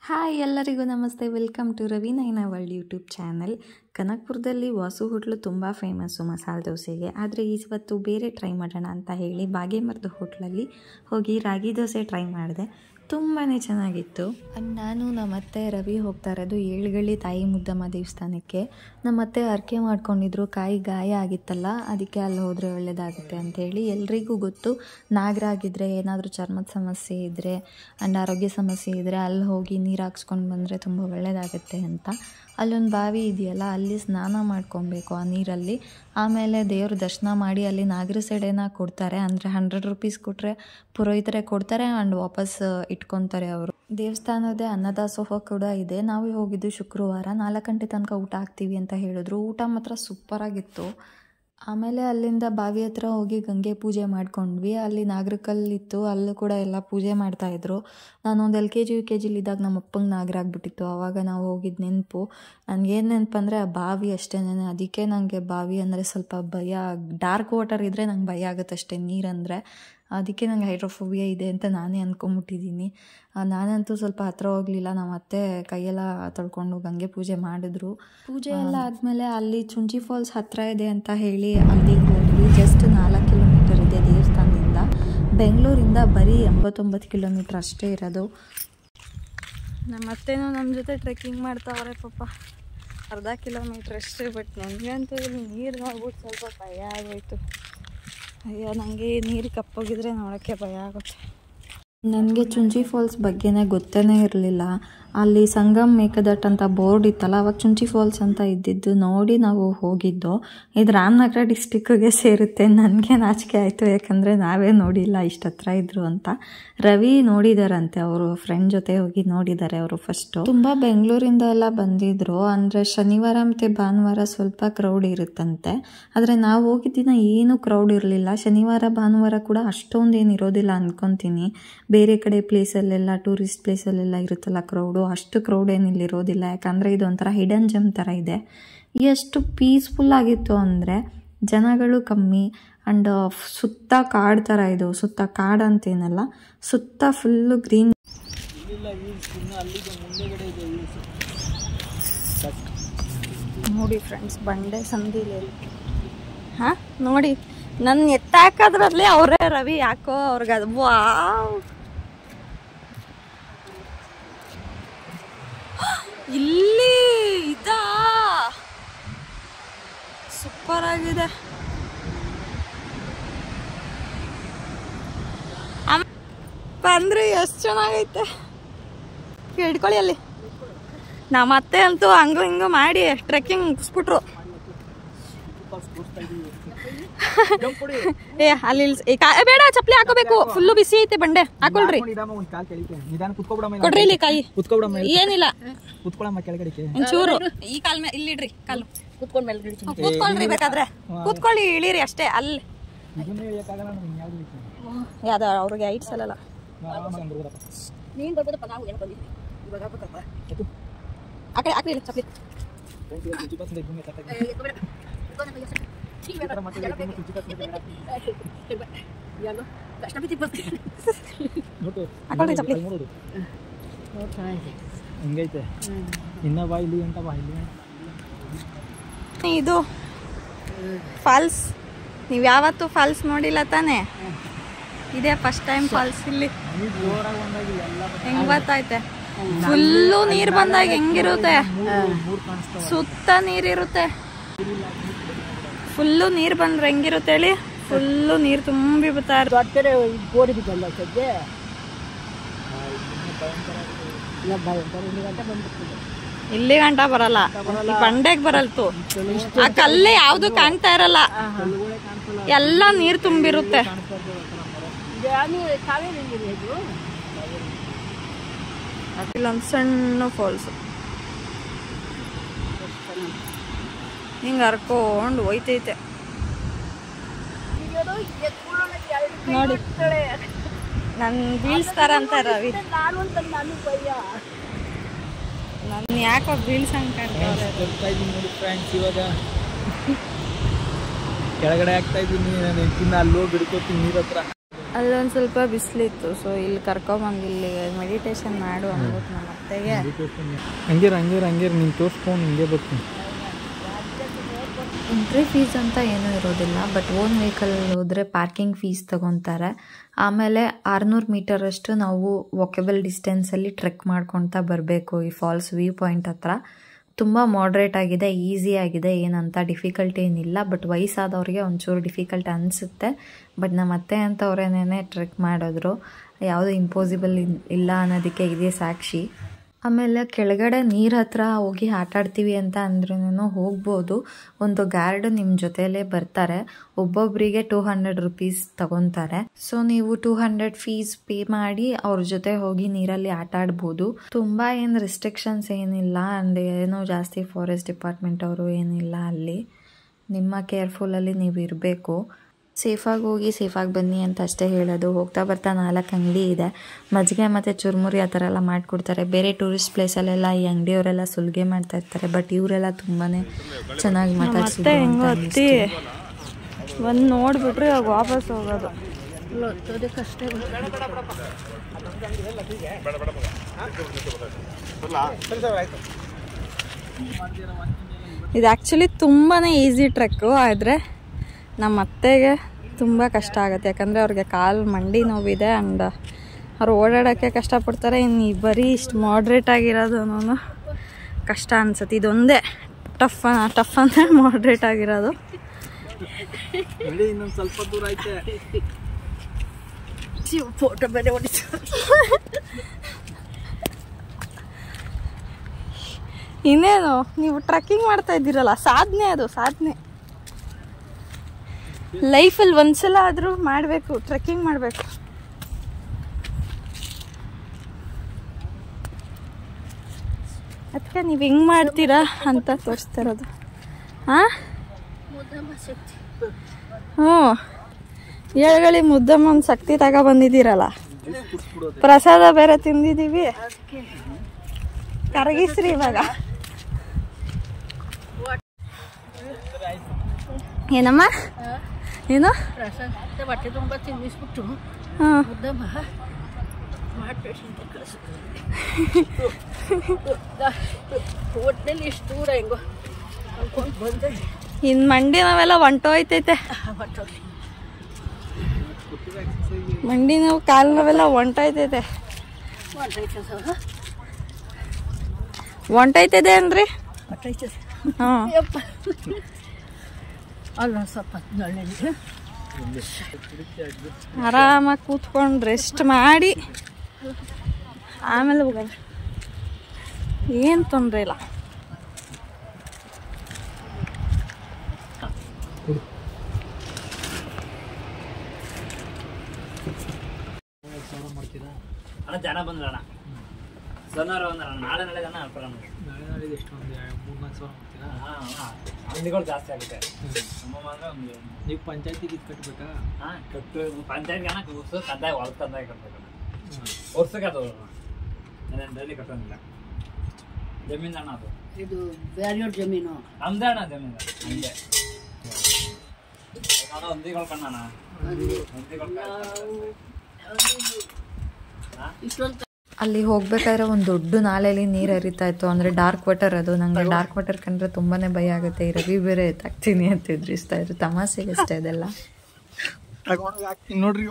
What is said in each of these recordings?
Hi ಎಲ್ಲರಿಗೂ ನಮಸ್ತೆ. Welcome to Ravi Naina world YouTube channel. ಕನಕಪುರದಲ್ಲಿ ವಾಸು ಹೋಟ್ಲು ತುಂಬ ಫೇಮಸ್ಸು ಮಸಾಲೆ ದೋಸೆಗೆ. ಆದರೆ ಇವತ್ತು ಬೇರೆ ಟ್ರೈ ಮಾಡೋಣ ಅಂತ ಹೇಳಿ ಬಾಗೇಮರದ ಹೋಟ್ಲಲ್ಲಿ ಹೋಗಿ ರಾಗಿ ದೋಸೆ ಟ್ರೈ ಮಾಡಿದೆ. ತುಂಬಾ ಚೆನ್ನಾಗಿತ್ತು. ನಾನು ನಮ್ಮತ್ತೆ ರವಿ ಹೋಗ್ತಾ ಇರೋದು ಏಳುಗಳ್ಳಿ ತಾಯಿ ಮುದ್ದಮ್ಮ ದೇವಸ್ಥಾನಕ್ಕೆ. ನಮ್ಮತ್ತೆ ಹರಕೆ ಮಾಡ್ಕೊಂಡಿದ್ರು, ಕಾಯಿ ಗಾಯ ಆಗಿತ್ತಲ್ಲ, ಅದಕ್ಕೆ ಅಲ್ಲಿ ಹೋದರೆ ಒಳ್ಳೆಯದಾಗುತ್ತೆ ಅಂಥೇಳಿ. ಎಲ್ರಿಗೂ ಗೊತ್ತು, ನಾಗರಾಗಿದ್ದರೆ, ಏನಾದರೂ ಚರ್ಮದ ಸಮಸ್ಯೆ ಇದ್ದರೆ ಆ್ಯಂಡ್ ಆರೋಗ್ಯ ಸಮಸ್ಯೆ ಇದ್ದರೆ ಅಲ್ಲಿ ಹೋಗಿ ನೀರು ಹಾಕ್ಸ್ಕೊಂಡು ಬಂದರೆ ತುಂಬ ಒಳ್ಳೆಯದಾಗುತ್ತೆ ಅಂತ. ಅಲ್ಲೊಂದು ಬಾವಿ ಇದೆಯಲ್ಲ, ಅಲ್ಲಿ ಸ್ನಾನ ಮಾಡ್ಕೊಬೇಕು ಆ ನೀರಲ್ಲಿ. ಆಮೇಲೆ ದೇವ್ರ ದರ್ಶನ ಮಾಡಿ ಅಲ್ಲಿ ನಾಗರ ಸೆಡೆನ ಕೊಡ್ತಾರೆ. ಅಂದರೆ 100 ರೂಪೀಸ್ ಕೊಟ್ಟರೆ ಪುರೋಹಿತರೆ ಕೊಡ್ತಾರೆ ಆ್ಯಂಡ್ ವಾಪಸ್ ಇಟ್ಕೊತಾರೆ ಅವರು. ದೇವಸ್ಥಾನದೇ ಅನ್ನದಾಸೋಹ ಕೂಡ ಇದೆ. ನಾವು ಹೋಗಿದ್ದು ಶುಕ್ರವಾರ. 4 ಗಂಟೆ ತನಕ ಊಟ ಹಾಕ್ತೀವಿ ಅಂತ ಹೇಳಿದ್ರು. ಊಟ ಮಾತ್ರ ಸೂಪರಾಗಿತ್ತು. ಆಮೇಲೆ ಅಲ್ಲಿಂದ ಬಾವಿ ಹತ್ರ ಹೋಗಿ ಗಂಗೆ ಪೂಜೆ ಮಾಡ್ಕೊಂಡ್ವಿ. ಅಲ್ಲಿ ನಾಗರಕಲ್ಲಿತ್ತು, ಅಲ್ಲೂ ಕೂಡ ಎಲ್ಲ ಪೂಜೆ ಮಾಡ್ತಾಯಿದ್ರು. ನಾನೊಂದು LKG UKGಲಿದ್ದಾಗ ನಮ್ಮ ಅಪ್ಪಂಗೆ ನಾಗರ ಆಗಿಬಿಟ್ಟಿತ್ತು. ಆವಾಗ ನಾವು ಹೋಗಿದ್ದು ನೆನಪು. ನನಗೇನು ನೆನಪು ಅಂದರೆ ಆ ಬಾವಿ ಅಷ್ಟೇ. ಅದಕ್ಕೆ ನನಗೆ ಬಾವಿ ಅಂದರೆ ಸ್ವಲ್ಪ ಭಯ. ಡಾರ್ಕ್ ವಾಟರ್ ಇದ್ದರೆ ನಂಗೆ ಭಯ ಆಗುತ್ತೆ ಅಷ್ಟೇ, ನೀರಂದರೆ. ಅದಕ್ಕೆ ನಂಗೆ ಹೈಡ್ರೋಫೋಬಿಯಾ ಇದೆ ಅಂತ ನಾನೇ ಅಂದ್ಕೊಂಬಿಟ್ಟಿದ್ದೀನಿ. ನಾನಂತೂ ಸ್ವಲ್ಪ ಹತ್ರ ಹೋಗಲಿಲ್ಲ. ನಮ್ಮ ಅತ್ತೆ ಕೈಯೆಲ್ಲ ತೊಳ್ಕೊಂಡು ಗಂಗೆ ಪೂಜೆ ಮಾಡಿದ್ರು. ಪೂಜೆ ಎಲ್ಲ ಆದಮೇಲೆ ಅಲ್ಲಿ ಚುಂಚಿ ಫಾಲ್ಸ್ ಹತ್ತಿರ ಇದೆ ಅಂತ ಹೇಳಿ ಅಲ್ಲಿಗೆ ಹೋದ್ವಿ. ಜಸ್ಟ್ 4 ಕಿಲೋಮೀಟರ್ ಇದೆ ದೇವಸ್ಥಾನದಿಂದ. ಬೆಂಗಳೂರಿಂದ ಬರೀ 89 ಕಿಲೋಮೀಟ್ರ್ ಅಷ್ಟೇ ಇರೋದು. ನಮ್ಮ ಅತ್ತೆನೂ ನಮ್ಮ ಜೊತೆ ಟ್ರೆಕ್ಕಿಂಗ್ ಮಾಡ್ತಾವ್ರೆ ಪಾಪ. ಅರ್ಧ ಕಿಲೋಮೀಟ್ರ್ ಅಷ್ಟೇ. ಬಟ್ ನನಗಂತೂ ಇಲ್ಲಿ ನೀರು ನೋಡ್ಬಿಟ್ಟು ಸ್ವಲ್ಪ ಭಯ ಆಗೋಯ್ತು. ಅಯ್ಯೋ, ನನಗೆ ನೀರು ಕಪ್ಪೋಗಿದ್ರೆ ನೋಡೋಕ್ಕೆ ಭಯ ಆಗುತ್ತೆ. ನನಗೆ ಚುಂಚಿ ಫಾಲ್ಸ್ ಬಗ್ಗೆನೇ ಗೊತ್ತೇ ಇರಲಿಲ್ಲ. ಅಲ್ಲಿ ಸಂಗಮ್ ಮೇಕದಟ್ ಅಂತ ಬೋರ್ಡ್ ಇತ್ತಲ್ಲ, ಅವಾಗ ಚುಂಚಿ ಫಾಲ್ಸ್ ಅಂತ ಇದ್ದಿದ್ದು ನೋಡಿ ನಾವು ಹೋಗಿದ್ದು. ಇದು ರಾಮನಗರ ಡಿಸ್ಟಿಕ್ಕಿಗೆ ಸೇರುತ್ತೆ. ನನಗೆ ನಾಚಿಕೆ ಆಯಿತು, ಯಾಕಂದರೆ ನಾವೇ ನೋಡಿಲ್ಲ ಇಷ್ಟು ಹತ್ರ ಇದ್ರು ಅಂತ. ರವಿ ನೋಡಿದಾರಂತೆ, ಅವರು ಫ್ರೆಂಡ್ ಜೊತೆ ಹೋಗಿ ನೋಡಿದ್ದಾರೆ ಅವರು ಫಸ್ಟು. ತುಂಬ ಬೆಂಗಳೂರಿಂದ ಎಲ್ಲ ಬಂದಿದ್ರು. ಅಂದರೆ ಶನಿವಾರ ಮತ್ತು ಭಾನುವಾರ ಸ್ವಲ್ಪ ಕ್ರೌಡ್ ಇರುತ್ತಂತೆ. ಆದರೆ ನಾವು ಹೋಗಿದ್ದಿನ ಏನೂ ಕ್ರೌಡ್ ಇರಲಿಲ್ಲ. ಶನಿವಾರ ಭಾನುವಾರ ಕೂಡ ಅಷ್ಟೊಂದೇನು ಇರೋದಿಲ್ಲ ಅಂದ್ಕೊತೀನಿ. ಬೇರೆ ಕಡೆ ಪ್ಲೇಸಲ್ಲೆಲ್ಲ, ಟೂರಿಸ್ಟ್ ಪ್ಲೇಸಲ್ಲೆಲ್ಲ ಇರುತ್ತಲ್ಲ ಕ್ರೌಡು, ಅಷ್ಟು ಕ್ರೌಡ್ ಏನಿಲ್ಲ ಇರೋದಿಲ್ಲ. ಯಾಕಂದರೆ ಇದೊಂಥರ ಹಿಡನ್ ಜೆಮ್ ಥರ ಇದೆ. ಎಷ್ಟು ಪೀಸ್ಫುಲ್ ಆಗಿತ್ತು ಅಂದರೆ ಜನಗಳು ಕಮ್ಮಿ ಆ್ಯಂಡ್ ಸುತ್ತ ಕಾಡು ಥರ ಇದು. ಸುತ್ತ ಕಾಡು ಅಂತೇನಲ್ಲ, ಸುತ್ತ ಫುಲ್ಲು ಗ್ರೀನ್. ನೋಡಿ ಫ್ರೆಂಡ್ಸ್, ಬಂಡೆ ಸಂದಿಲಿ. ಹಾಂ ನೋಡಿ, ನನ್ನ ಎತ್ತಾಕೋದ್ರಲ್ಲಿ ಅವರೇ ರವಿ. ಯಾಕೋ ಅವ್ರಿಗೆ ಅದು ವಾವ್. ಇಲ್ಲಿ ಇದಾ ಸೂಪರ್ ಆಗಿದೆ. ಬಂದ್ರೆ ಎಷ್ಟು ಚೆನ್ನಾಗೈತೆ, ಹಿಡ್ಕೊಳ್ಳಿ. ಅಲ್ಲಿ ನಮ್ಮ ಅತ್ತೆ ಅಂತೂ ಹಂಗು ಹಿಂಗು ಮಾಡಿ ಟ್ರೆಕ್ಕಿಂಗ್ ಮುಗಿಸ್ಬಿಟ್ರು. ಏ ಅಲ್ಲಿ ಬೇಡ, ಚಪ್ಪಲಿ ಹಾಕೋಬೇಕು. ಫುಲ್ಲು ಬಿಸಿ ಐತೆ ಬಂಡೆ. ಹಾಕೊಳ್ರಿ, ಕೊಡ್ರಿ ಇಲ್ಲಿ ಕಾಯಿ. ಏನಿಲ್ಲ, ಒಂಚೂರು ಈ ಕಾಲ್ ಮೇಲೆ ಇಲ್ಲಿಡ್ರಿ. ಕಾಲು ಕೂತ್ಕೊಳ್ರಿ, ಬೇಕಾದ್ರೆ ಕೂತ್ಕೊಳ್ಳಿ, ಇಳಿರಿ ಅಷ್ಟೇ. ಅಲ್ಲಿ ಯಾವ್ದು ಅವ್ರಿಗೆ ಐಟ್ಸ್ ಅಲ್ಲ. ಆ ಕಡೆ ಹಾಕ್ರಿ ಚಪ್ಪಲಿ. ಇದು ಫಾಲ್ಸ್. ನೀವು ಯಾವತ್ತೂ ಫಾಲ್ಸ್ ನೋಡಿಲ್ಲ ತಾನೇ? ಇದೇ ಫಸ್ಟ್ ಟೈಮ್ ಫಾಲ್ಸ್ ಇಲ್ಲಿ. ಹೆಂಗ್ ಗೊತ್ತೈತೆ? ಫುಲ್ಲು ನೀರು ಬಂದಾಗ ಹೆಂಗಿರುತ್ತೆ, ಸುತ್ತ ನೀರಿರುತ್ತೆ. ಫುಲ್ಲು ನೀರು ಬಂದ್ರೆ ಹೆಂಗಿರುತ್ತೆ ಹೇಳಿ? ಫುಲ್ಲು ನೀರು ತುಂಬಿ ಬರ್ತಾರೆ. ಇಲ್ಲಿ ಗಂಟ ಬರಲ್ಲ, ಬಂಡೆಗೆ ಬರಲ್ತು. ಆ ಕಲ್ಲೇ ಯಾವ್ದು ಕಾಣ್ತಾ ಇರಲ್ಲ, ಎಲ್ಲ ನೀರು ತುಂಬಿರುತ್ತೆ. ಇಲ್ಲೊಂದು ಸಣ್ಣ ಫಾಲ್ಸ್ ಹಿಂಗೆ ಹರ್ಕೊಂಡು ಹೋಯ್ತೈತೆ ನೋಡಿ. ನನ್ ಬೀಳ್ಸ್ತಾರ ಅಂತ ರವಿ. ನನ್ನ ಯಾಕೋ ಬೀಳ್ಸಂಗ್ ಕೆಳಗಡೆ ಆಗ್ತಾ ಇದ್ದೀನಿ. ನಾನು ಅಲ್ಲಿ ಹೋಗಿ ಹಿಡ್ಕೋತೀನಿ ನೀರ್ ಹತ್ರ. ಅಲ್ಲೊಂದು ಸ್ವಲ್ಪ ಬಿಸಿಲಿತ್ತು, ಸೊ ಇಲ್ಲಿ ಕರ್ಕೊಂಬಂದು ಇಲ್ಲಿ ಮೆಡಿಟೇಷನ್ ಮಾಡು ಅಂದ್ಬಿಟ್ಟು ನಮ್ಮ ಅತ್ತೆಗೆ. ಹಂಗೆ ನೀನು ತೋರಿಸ್ಕೊಂಡು ಹಿಂಗೆ ಬರ್ತೀನಿ. ಎಂಟ್ರಿ ಫೀಸ್ ಅಂತ ಏನೂ ಇರೋದಿಲ್ಲ, ಬಟ್ ಓನ್ ವೆಹಿಕಲ್ ಹೋದರೆ ಪಾರ್ಕಿಂಗ್ ಫೀಸ್ ತೊಗೊತಾರೆ. ಆಮೇಲೆ 600 ಮೀಟರಷ್ಟು ನಾವು ವಾಕೆಬಲ್ ಡಿಸ್ಟೆನ್ಸಲ್ಲಿ ಟ್ರೆಕ್ ಮಾಡ್ಕೊತಾ ಬರಬೇಕು ಈ ಫಾಲ್ಸ್ ವ್ಯೂ ಪಾಯಿಂಟ್ ಹತ್ರ. ತುಂಬ ಮಾಡ್ರೇಟ್ ಆಗಿದೆ, ಈಸಿ ಆಗಿದೆ, ಏನಂತ ಡಿಫಿಕಲ್ಟ್ ಏನಿಲ್ಲ. ಬಟ್ ವಯಸ್ಸಾದವ್ರಿಗೆ ಒಂಚೂರು ಡಿಫಿಕಲ್ಟ್ ಅನಿಸುತ್ತೆ. ಬಟ್ ನಮ್ಮ ಅತ್ತೆ ಅಂತವ್ರೇನೇ ಟ್ರೆಕ್ ಮಾಡಿದ್ರು, ಯಾವುದೂ ಇಂಪಾಸಿಬಲ್ ಇಲ್ಲ ಅನ್ನೋದಕ್ಕೆ ಇದೇ ಸಾಕ್ಷಿ. ಆಮೇಲೆ ಕೆಳಗಡೆ ನೀರು ಹತ್ರ ಹೋಗಿ ಆಟಾಡ್ತೀವಿ ಅಂತ ಅಂದ್ರೂ ಹೋಗ್ಬೋದು. ಒಂದು ಗಾರ್ಡ್ ನಿಮ್ಮ ಜೊತೆಲೇ ಬರ್ತಾರೆ, ಒಬ್ಬೊಬ್ಬರಿಗೆ 200 ರೂಪೀಸ್ ತಗೊತಾರೆ. ಸೊ ನೀವು 200 ಫೀಸ್ ಪೇ ಮಾಡಿ ಅವ್ರ ಜೊತೆ ಹೋಗಿ ನೀರಲ್ಲಿ ಆಟ ಆಡ್ಬೋದು. ತುಂಬ ಏನು ರೆಸ್ಟ್ರಿಕ್ಷನ್ಸ್ ಏನಿಲ್ಲ, ಆ್ಯಂಡ್ ಏನೋ ಜಾಸ್ತಿ ಫಾರೆಸ್ಟ್ ಡಿಪಾರ್ಟ್ಮೆಂಟ್ ಅವರು ಏನಿಲ್ಲ. ಅಲ್ಲಿ ನಿಮ್ಮ ಕೇರ್ಫುಲ್ಲಲ್ಲಿ ನೀವು ಇರಬೇಕು. ಸೇಫಾಗಿ ಹೋಗಿ ಸೇಫಾಗಿ ಬನ್ನಿ ಅಂತ ಅಷ್ಟೇ ಹೇಳೋದು. ಹೋಗ್ತಾ ಬರ್ತಾ 4 ಅಂಗಡಿ ಇದೆ, ಮಜ್ಜಿಗೆ ಮತ್ತು ಚುರುಮುರಿ ಆ ಥರ ಎಲ್ಲ ಮಾಡಿಕೊಡ್ತಾರೆ. ಬೇರೆ ಟೂರಿಸ್ಟ್ ಪ್ಲೇಸಲ್ಲೆಲ್ಲ ಈ ಅಂಗಡಿಯವರೆಲ್ಲ ಸುಲಿಗೆ ಮಾಡ್ತಾ ಇರ್ತಾರೆ, ಬಟ್ ಇವರೆಲ್ಲ ತುಂಬಾ ಚೆನ್ನಾಗಿ ಮಾತಾಡ್ಸಿದ್ರು. ಒಂದು ನೋಡಿಬಿಟ್ರೆ ಇವಾಗ ವಾಪಸ್ ಹೋಗೋದು ಕಷ್ಟ. ಇದು ಆ್ಯಕ್ಚುಲಿ ತುಂಬಾ ಈಸಿ ಟ್ರೆಕ್ಕು, ಆದರೆ ನಮ್ಮ ಅತ್ತೆಗೆ ತುಂಬ ಕಷ್ಟ ಆಗುತ್ತೆ. ಯಾಕಂದರೆ ಅವ್ರಿಗೆ ಕಾಲು ಮಂಡಿ ನೋವಿದೆ, ಆ್ಯಂಡ್ ಅವ್ರು ಓಡಾಡೋಕ್ಕೆ ಕಷ್ಟಪಡ್ತಾರೆ. ಇನ್ನು ಬರೀ ಇಷ್ಟು ಮಾಡ್ರೇಟ್ ಆಗಿರೋದು ಕಷ್ಟ ಅನ್ಸುತ್ತೆ. ಇದೊಂದೇ ಟಫ್ ಅಂದರೆ ಮಾಡ್ರೇಟ್ ಆಗಿರೋದು. ಇನ್ನೊಂದು ಸ್ವಲ್ಪ ದೂರ ಐತೆ, ಫೋಟೋ ಬೇರೆ ಹೊಡಿತು. ಇನ್ನೇನು ನೀವು ಟ್ರೆಕ್ಕಿಂಗ್ ಮಾಡ್ತಾ ಇದ್ದೀರಲ್ಲ, ಸಾಧನೆ ಅದು, ಸಾಧನೆ. ಲೈಫಲ್ಲಿ ಒಂದ್ಸಲ ಆದರೂ ಮಾಡಬೇಕು, ಟ್ರೆಕ್ಕಿಂಗ್ ಮಾಡಬೇಕು. ಅದಕ್ಕೆ ನೀವು ಹೆಂಗೆ ಮಾಡ್ತೀರಾ ಅಂತ ತೋರಿಸ್ತಾ ಇರೋದು. ಹಾಂ, ಹ್ಞೂ, ಏಳುಗಳಿ ಮುದ್ದಮ್ಮನ ಶಕ್ತಿ ತಗೊಬಂದಿದ್ದೀರಲ್ಲ, ಪ್ರಸಾದ ಬೇರೆ ತಿಂದಿದ್ದೀವಿ. ಕರಗಿಸ್ರಿ ಇವಾಗ. ಏನಮ್ಮ, ಏನು? ಹೊಟ್ಟೆ ತುಂಬ ತಿನ್ನಿಸ್ಬಿಟ್ಟು ಮುದ್ದಮ್ಮ ಒಟ್ಟಿನಲ್ಲಿ ಇಷ್ಟು ದೂರ ಹೆಂಗೋ ಅನ್ಕೊಂಡು ಬಂದೆ. ಇನ್ನು ಮಂಡಿ ನಾವೆಲ್ಲ ಹೊಂಟೋಯ್ತೈತೆ. ಮಂಡಿ ನೋವು, ಕಾಲು ನೋವೆಲ್ಲ ಹೊಂಟೋಯ್ತೈತೆ. ಹೊಂಟೈತದೆ ಅನ್ರಿ. ಹಾಂ, ಅಲ್ಲ ಸ್ವಲ್ಪ ಆರಾಮಾಗಿ ಕೂತ್ಕೊಂಡು ರೆಸ್ಟ್ ಮಾಡಿ ಆಮೇಲೆ ಹೋಗೋದು, ಏನು ತೊಂದರೆ ಇಲ್ಲ. ಅಣ್ಣ ಜನ ಬಂದ್ರಣ್ಣ, ಸೋಮವಾರ ಬಂದ್ರಣ್ಣ, ನಾಳೆ ಜನ ನಾಳೆ ಎಷ್ಟು ಒಂದು 3-4 ಸಾವಿರ ಮಾಡ್ತೀರಾ? ಅಂಗಡಿಗಳು ಜಾಸ್ತಿ ಆಗುತ್ತೆ. ನೀವು ಪಂಚಾಯತಿಗೆ ಇದು ಕಟ್ಟಬೇಕಾ? ಹಾಂ, ಕಟ್ಟು ಪಂಚಾಯತ್ಗೆ ಹಣ ವರ್ಷ ಕಂದಾಯ ಹೊರ ಕಂದಾಯ ಕಟ್ಟಬೇಕು. ವರ್ಷಕ್ಕೆ ಅದು ಡೈಲಿ ಕಟ್ಟೋಂಗಿಲ್ಲ. ಜಮೀನು ಅಣ್ಣ, ಅದು ಇದು ಬೇರೆಯವ್ರ ಜಮೀನು, ನಮ್ದೇ ಅಣ್ಣ ಜಮೀನು. ನಮ್ಮದೇ ಹೊಂದಿಗಳು ಕಣ್ಣಣ್ಣ, ಅಲ್ಲಿ ಹೋಗ್ಬೇಕಾದ್ರೆ ಒಂದು ದೊಡ್ಡ ನಾಲೆಯಲ್ಲಿ ನೀರು ಹರಿತಾ ಇತ್ತು. ಅಂದರೆ ಡಾರ್ಕ್ ವಾಟರ್ ಅದು. ನನಗೆ ಡಾರ್ಕ್ ವಾಟರ್ ಕಂಡ್ರೆ ತುಂಬಾ ಭಯ ಆಗುತ್ತೆ. ಈ ರವಿ ಬೇರೆ ಎತ್ತಾಗ್ತೀನಿ ಅಂತ ಎದುರಿಸ್ತಾ ಇದ್ರು. ತಮಾಷೆಗೆ ಅಷ್ಟೇ ಅದೆಲ್ಲ. ನೋಡ್ರಿ,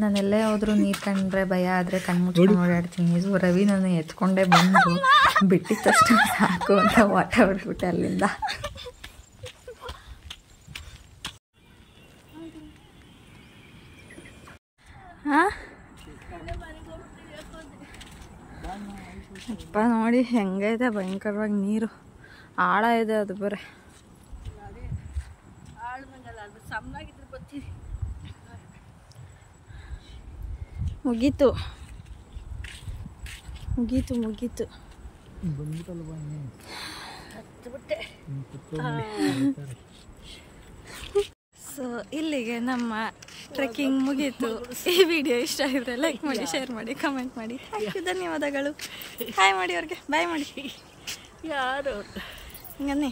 ನಾನೆಲ್ಲೇ ಹೋದ್ರು ನೀರು ಕಂಡ್ರೆ ಭಯ ಆದರೆ ಕಣ್ಮುಚ್ಕೊಂಡು ಓಡಾಡ್ತೀನಿ. ಸೊ ರವಿ ನಾನು ಎತ್ಕೊಂಡೇ ಬಂದು ಬಿಟ್ಟಿದ ತಕ್ಷಣ ಸಾಕು ಅಂತ ವಾಟ ಹೊಡ್ಬಿಟ್ಟೆ ಅಲ್ಲಿಂದ. ಹಾಂ, ಅಪ್ಪ ನೋಡಿ ಹೆಂಗೈತೆ ಭಯಂಕರವಾಗಿ ನೀರು. ಆಳ ಇದೆ ಅದು ಬರೀ. ಮುಗೀತು ಮುಗೀತು ಮುಗೀತು. ಸೊ ಇಲ್ಲಿಗೆ ನಮ್ಮ ಟ್ರೆಕ್ಕಿಂಗ್ ಮುಗೀತು. ಈ ವಿಡಿಯೋ ಇಷ್ಟ ಆಗಿದ್ರೆ ಲೈಕ್ ಮಾಡಿ, ಶೇರ್ ಮಾಡಿ, ಕಮೆಂಟ್ ಮಾಡಿ. ಥ್ಯಾಂಕ್ ಯು, ಧನ್ಯವಾದಗಳು. ಹಾಯ್ ಮಾಡಿ ಅವ್ರಿಗೆ, ಬಾಯ್ ಮಾಡಿ. ಯಾರು ಹಂಗನ್ನಿ.